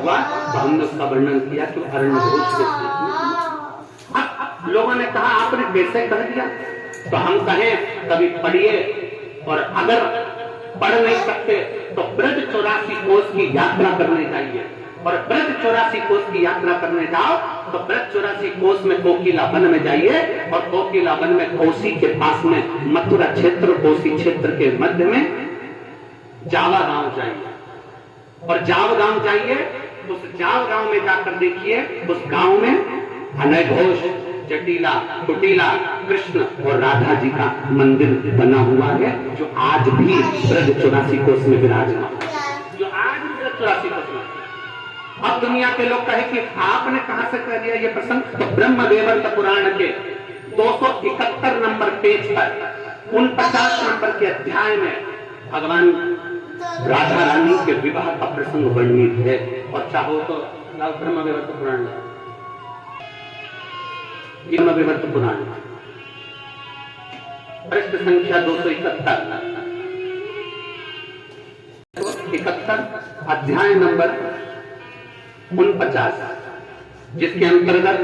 हुआ तो हमने उसका वर्णन किया कि अरण्य घोष के साथ। अब लोगों ने कहा आपने कैसे कह दिया, तो हम कहें कभी पढ़िए, और अगर पढ़ नहीं सकते तो ब्रज 84 कोस की यात्रा करने जाइए, और ब्रज 84 कोस की यात्रा करने जाओ तो ब्रज 84 कोस में कोकिला वन में जाइए, और कोकिला वन में कोसी के पास में मथुरा क्षेत्र, कोसी क्षेत्र के मध्य में जावा गांव जाइए, और जाव गांव जाइए, उस जाव गांव में जाकर देखिए उस गांव में अनय घोष, जटिला, कुटिला, कृष्ण और राधा जी का मंदिर बना हुआ है, जो आज भी ब्रज 84 कोस में विराजमान है, जो आज भी ब्रज 84 कोस में। अब दुनिया के लोग कहे कि आपने कहां से कह दिया ये प्रसंग, तो ब्रह्म वैवर्त पुराण के 271 नंबर पेज पर 49 नंबर के अध्याय में भगवान राधा रानी के विवाह का प्रसंग वर्णित है, और चाहो तो ब्रह्म वैवर्त पुराण, ब्रह्म वैवर्त पुराण पृष्ठ संख्या 271 अध्याय नंबर 49, जिसके अंतर्गत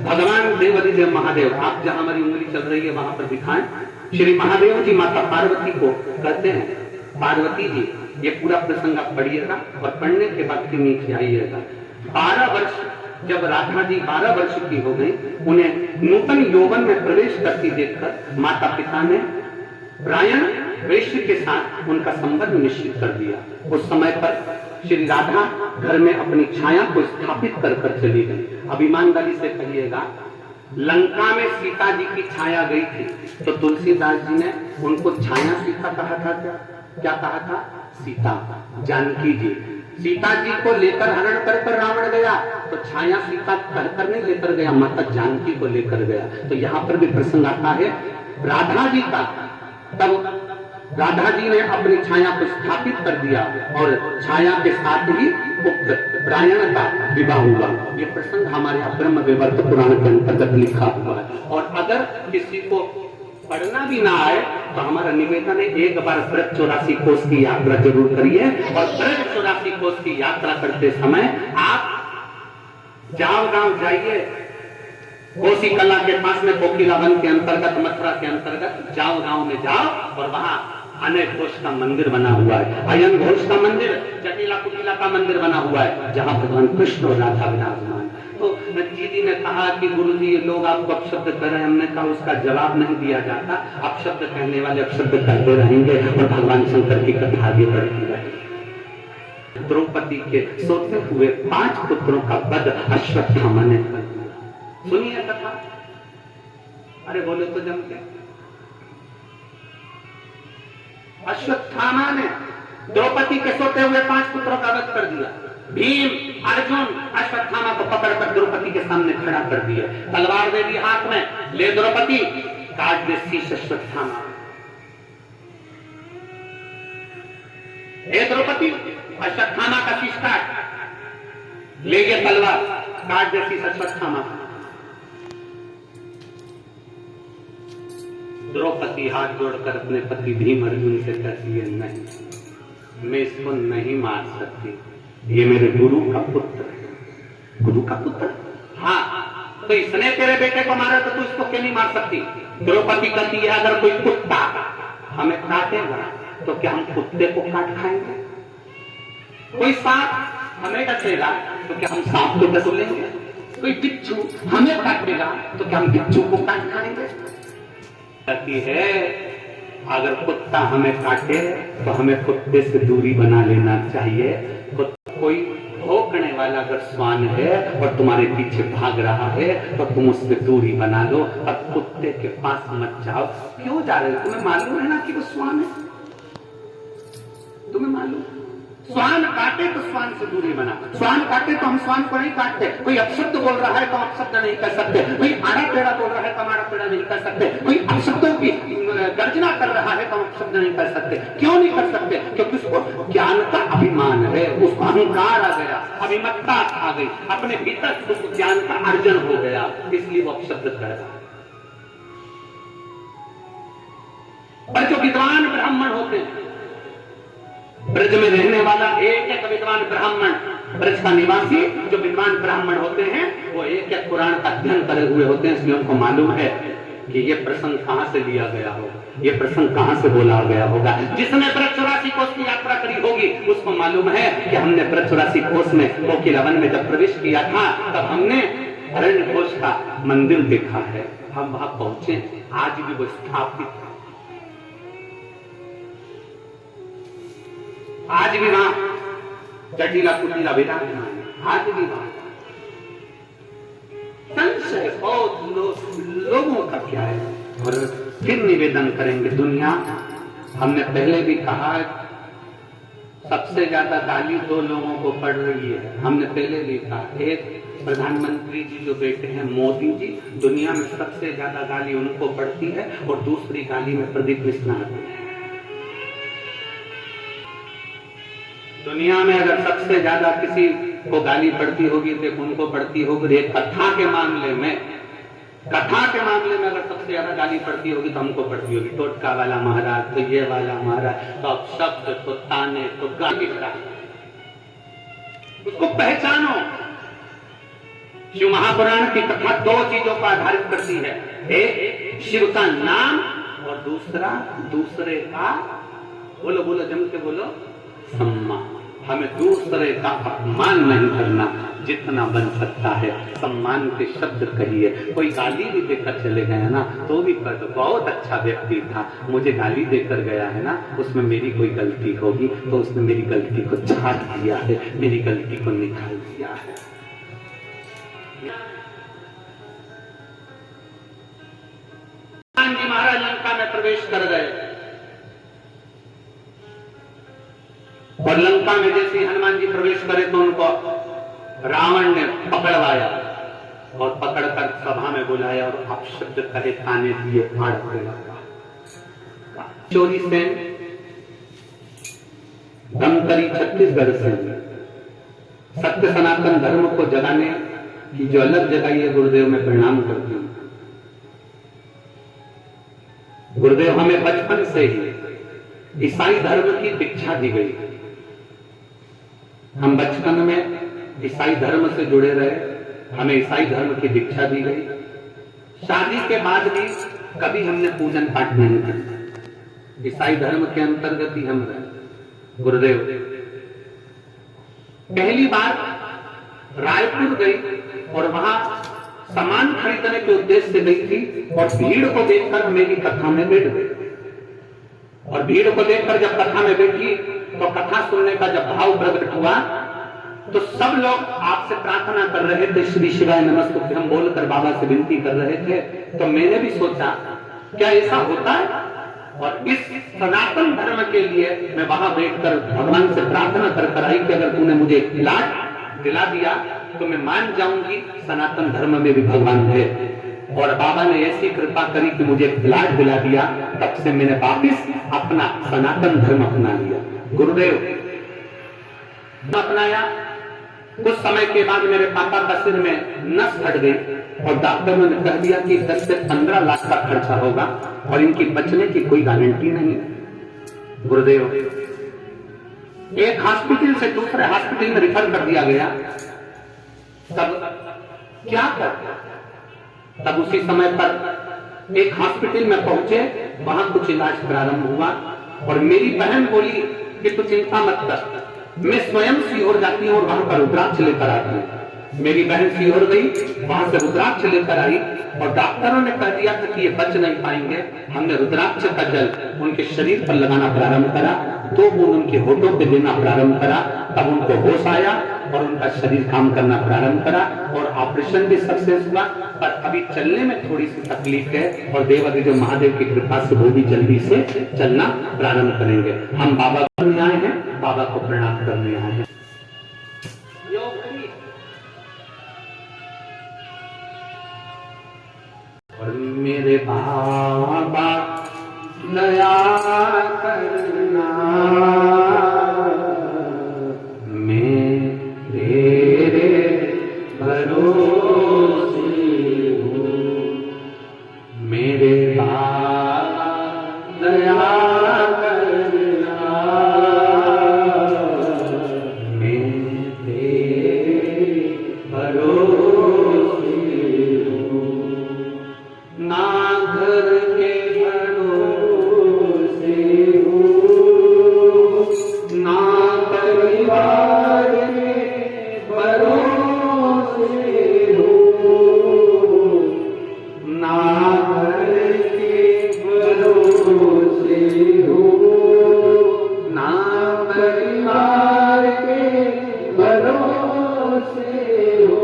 भगवान देवाधिदेव महादेव, आप जहां हमारी उंगली चल रही है वहां पर दिखाएं, श्री महादेव जी माता पार्वती को कहते हैं पार्वती जी। ये पूरा प्रसंग आप पढ़िएगा, और पढ़ने के बाद फिर नीचे आइएगा। 12 वर्ष जब राधा जी 12 वर्ष की हो गई, उन्हें नूतन यौवन में प्रवेश करती देखकर माता पिता ने ब्रायन वैश्य के साथ उनका संबंध निश्चित कर दिया। उस समय पर श्री राधा घर में अपनी छाया को स्थापित कर चली गई। अब ईमानदारी से कहिएगा, लंका में सीता जी की छाया गई थी तो तुलसीदास जी ने उनको छाया सीता कहा था। क्या कहा था? सीता। जानकी जी, सीता जी को लेकर हरण कर रावण गया तो छाया सीता कहकर नहीं लेकर गया, माता जानकी को लेकर गया। तो यहाँ पर भी प्रसंग आता है राधा जी का। तब राधा जी ने अपनी छाया को स्थापित कर दिया, और छाया के साथ ही पुत्र ब्रायन का विवाह हुआ। ये प्रसंग हमारे ब्रह्म वैवर्त पुराण के अंतर्गत लिखा हुआ है। और अगर किसी को पढ़ना भी ना आए तो हमारा निवेदन है, एक बार ब्रज 84 कोस की यात्रा जरूर करिए, और ब्रज 84 कोस की यात्रा करते समय आप जाव गांव जाइए, कोसी कला के पास में कोकिला वन के अंतर्गत, मथुरा के अंतर्गत जाव गांव में जाओ, और वहां अनय घोष का मंदिर बना हुआ है, अयन घोष का मंदिर, जटिला कुटिला का मंदिर बना हुआ है, जहां भगवान कृष्ण और राधा विराजमान। तो दीदी ने कहा कि गुरुजी ये लोग आपको अपशब्द कर रहे हैं। हमने कहा उसका जवाब नहीं दिया जाता, अपशब्द कहने वाले अपशब्द करते रहेंगे, और भगवान शंकर की कथा आगे बढ़ती रहेगी। द्रौपदी के सोते हुए 5 पुत्रों का वध अश्वत्थामा ने कर दिया। सुनिए कथा, अरे बोले तो जम के। अश्वत्थामा ने द्रौपदी के सोते हुए 5 पुत्रों का वध कर दिया। भीम, अर्जुन अश्वत्थामा को पकड़कर द्रौपदी के सामने खड़ा कर दिया, तलवार दे दी हाथ में, ले द्रौपदी, काट दे शीश अश्वत्थामा। द्रौपदी, अश्वत्थामा का शीश काट, ले गया तलवार, काट दे शीश अश्वत्थामा। द्रौपदी हाथ जोड़कर अपने पति भीम अर्जुन से कहती है, नहीं, मैं इसको नहीं मार सकती, ये मेरे गुरु का पुत्र है। गुरु का पुत्र? हाँ, तो इसने तेरे बेटे को मारा तो तू इसको क्यों नहीं मार सकती? द्रौपदी कहती है, अगर कोई कुत्ता हमें काटेगा तो क्या हम कुत्ते को काट खाएंगे? कोई सांप हमें डसेगा तो क्या हम सांप को डस लेंगे? कोई बिच्छू हमें काटेगा तो क्या हम बिच्छू को काट खाएंगे? कहती है, अगर कुत्ता हमें काटे तो हमें कुत्ते से दूरी बना लेना चाहिए। कोई भौंकने वाला अगर श्वान है और तुम्हारे पीछे भाग रहा है तो तुम उससे दूरी बना लो, और कुत्ते के पास मत जाओ। क्यों जा रहे हो? तुम्हें मालूम है ना कि वो श्वान है, तुम्हें मालूम। श्वान काटे तो श्वान से दूरी बना, श्वान काटे तो हम श्वान को नहीं काटते। कोई अपशब्द बोल रहा है तो अपशब्द नहीं कर सकते, कोई आड़ा टेढ़ा बोल रहा है तो आड़ा टेढ़ा नहीं कर सकते, कोई अपशब्दों की गर्जना कर रहा है तो अपशब्द नहीं कर सकते। क्यों नहीं कर सकते? क्योंकि उसको ज्ञान का अभिमान है, उसको अहंकार आ गया, अभिमत्ता आ गई, अपने भीतर उस ज्ञान का अर्जन हो गया, इसलिए वो अपशब्द कर रहा है। पर जो विद्वान ब्राह्मण होते हैं, ब्रज में रहने वाला एक एक विद्वान ब्राह्मण ब्रज का निवासी जो विद्वान ब्राह्मण होते हैं वो एक एक पुराण का अध्ययन करे हुए होते हैं, इसलिए उनको मालूम है कि ये प्रसंग कहां से लिया गया होगा, ये प्रसंग कहां से बोला गया होगा। जिसने ब्रज 84 कोस की यात्रा करी होगी उसको मालूम है कि हमने ब्रज 84 कोस में कोकिलावन में जब प्रवेश किया था तब हमने अरण्य घोष का मंदिर देखा है, हम वहां पहुंचे, आज भी वो स्थापित है, आज भी वहां जटिला कुटिला विराजमान, आज भी वहां संशय बहुत लोगों का क्या है। और फिर निवेदन करेंगे, दुनिया, हमने पहले भी कहा सबसे ज्यादा गाली दो लोगों को पड़ रही है, हमने पहले भी कहा, एक प्रधानमंत्री जी जो बैठे हैं मोदी जी, दुनिया में सबसे ज्यादा गाली उनको पड़ती है, और दूसरी गाली में प्रदीप मिश्रा आते हैं। दुनिया में अगर सबसे ज्यादा किसी को गाली पड़ती होगी तो उनको पड़ती होगी, एक कथा के मामले में अगर सबसे ज्यादा गाली पड़ती होगी तो हमको पड़ती होगी, टोटका वाला महाराज, तो ये वाला महाराज, तो शब्द, तो ताने, तो गाली, उसको पहचानो। शिव महापुराण की कथा दो चीजों पर आधारित करती है, एक शिव का नाम और दूसरा दूसरे का, बोलो बोलो जम के बोलो, सम्मान। हमें दूसरे का अपमान नहीं करना, जितना बन सकता है सम्मान के शब्द कहिए। कोई गाली भी देकर चले गए ना तो भी कर दो, बहुत अच्छा व्यक्ति था, मुझे गाली देकर गया है ना, उसमें मेरी कोई गलती होगी तो उसने मेरी गलती को छाट दिया है, मेरी गलती को निकाल दिया है। महाराज लंका में प्रवेश कर गए और लंका में जैसे हनुमान जी प्रवेश करे तो उनको रावण ने पकड़वाया और पकड़कर सभा में बुलाया और अपशब्द कहे, ताने दिए, फाड़ने लगा। चोरी से धमकरी छत्तीसगढ़ से सत्य सनातन धर्म को जगाने की जो अलग जगाई है, गुरुदेव में प्रणाम करती हूँ। गुरुदेव हमें बचपन से ही ईसाई धर्म की दीक्षा दी गई, हम बचपन में ईसाई धर्म से जुड़े रहे, हमें ईसाई धर्म की दीक्षा दी गई। शादी के बाद भी कभी हमने पूजन पाठ नहीं किया, ईसाई धर्म के अंतर्गत ही हम रहे। गुरुदेव पहली बार रायपुर गई और वहां सामान खरीदने के उद्देश्य से गई थी और भीड़ को देखकर मेरी कथा में बैठ गई। और भीड़ को देखकर जब कथा में बैठी तो कथा सुनने का जब भाव प्रकट हुआ तो सब लोग आपसे प्रार्थना कर रहे थे, श्री शिवाय नमस्तुभ्यं हम बोलकर बाबा से विनती कर रहे थे। तो मैंने भी सोचा क्या ऐसा होता है, और इस सनातन धर्म के लिए मैं वहां बैठकर भगवान से प्रार्थना कर आई कि अगर तूने मुझे लाड दिला दिया तो मैं मान जाऊंगी सनातन धर्म में भी भगवान है। और बाबा ने ऐसी कृपा करी कि मुझे लाड दिला दिया, तब से मैंने वापिस अपना सनातन धर्म अपना लिया। गुरुदेव अपनाया, कुछ समय के बाद मेरे पापा का सिर में नस फट गई और डॉक्टरों ने कह दिया कि 10 से 15 लाख का खर्चा होगा और इनकी बचने की कोई गारंटी नहीं। गुरुदेव एक हॉस्पिटल से दूसरे हॉस्पिटल में रिफर कर दिया गया, तब क्या कर, तब उसी समय पर एक हॉस्पिटल में पहुंचे, वहां कुछ इलाज प्रारंभ हुआ और मेरी बहन बोली कि तू चिंता मत कर, मैं स्वयं सीहोर जाती हूँ और वहां पर रुद्राक्ष लेकर आती हूँ। मेरी बहन सीहोर गई, वहां से रुद्राक्ष लेकर आई और डॉक्टरों ने कह दिया था कि ये बच नहीं पाएंगे। हमने रुद्राक्ष का जल उनके शरीर पर लगाना प्रारंभ करा, 2 बूंद उनके होठों पे देना प्रारंभ करा, तब उनको होश आया और उनका शरीर काम करना प्रारंभ करा और ऑपरेशन भी सक्सेस हुआ। पर अभी चलने में थोड़ी सी तकलीफ है और देवादिदेव महादेव की कृपा से वो भी जल्दी से चलना प्रारंभ करेंगे। हम बाबा करने आए हैं, बाबा को प्रणाम करने आए हैं। और मेरे बाबा दया करना, मैं तेरे भरोसे हूँ, मेरे बाबा दया करना, मैं तेरे से हो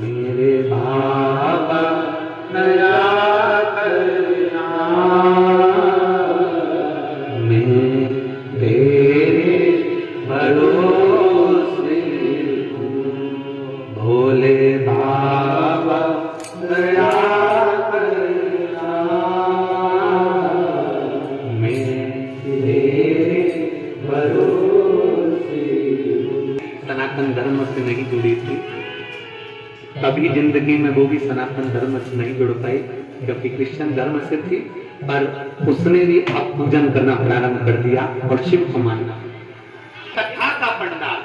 मेरे बाबा दया करना मैं तेरे भरोसे हूँ भोले बाबा दया करना मैं तेरे भरोसे हूँ। सनातन धर्म से नहीं जुड़ी थी, कभी जिंदगी में वो भी सनातन धर्म से नहीं जुड़ पाई क्योंकि क्रिश्चियन धर्म से थी, पर उसने भी अब पूजन करना प्रारंभ कर दिया और शिव को मानना। कथा का पंडाल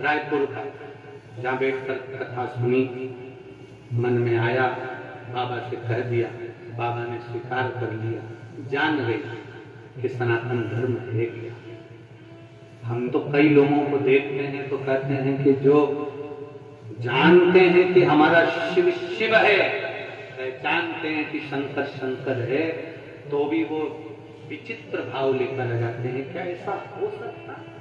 रायपुर का, जहां बैठकर कथा सुनी, मन में आया, बाबा से कह दिया, बाबा ने स्वीकार कर लिया, जान गए कि सनातन धर्म है क्या। हम तो कई लोगों को देखते हैं तो कहते हैं कि जो जानते हैं कि हमारा शिव शिव है, जानते हैं कि शंकर शंकर है, तो भी वो विचित्र भाव लेकर आ जाते हैं। क्या ऐसा हो सकता है?